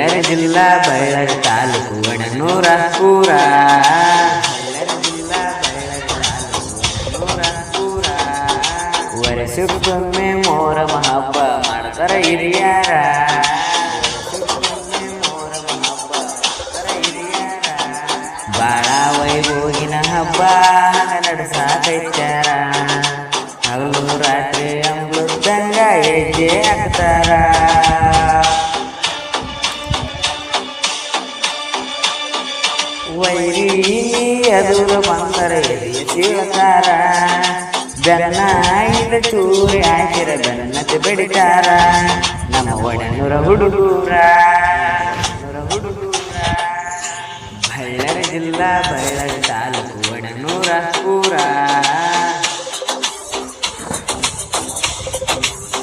ಬಳ್ಳಾರಿ ಜಿಲ್ಲಾ ಬಳ್ಳಾರಿ ತಾಲೂಕು ಒಡನೂರ ಊರ. ಬಳ್ಳಾರಿ ಜಿಲ್ಲಾ ಬಳ್ಳಾರಿ ತಾಲೂಕು ಒಡನೂರ ಊರ. ವರ್ಷಕ್ಕೊಮ್ಮೆ ಮೊಹರಂ ಹಬ್ಬ ಮಾಡ್ತಾರ ಹಿರಿಯಾರ. ಬಾಳ ವೈಭೋಗಿನ ಹಬ್ಬ ನಡೆಸಾಕೈತ್ಯಾರ. ಹಗಲು ರಾತ್ರಿ ಅಂಬ್ಲುದ್ದಂಗ ಹೆಜ್ಜೆ ಹಾಕ್ತಾರ. ವೈರಿ ಎದುರು ಬಂದರೆ ಎದುರಿಸ್ತಾರ. ಬೆನ್ನ ಐದು ಚೂರಿ ಹಾಕಿರ ಬೆನ್ನತ್ತೆ ಬೆಡಿತಾರ. ನಮ್ಮ ಒಡನೂರ ಹುಡುಗೂರ. ಬಳ್ಳಾರಿ ಜಿಲ್ಲಾ ಬಳ್ಳಾರಿ ತಾಲೂಕು ಒಡನೂರ ಊರ.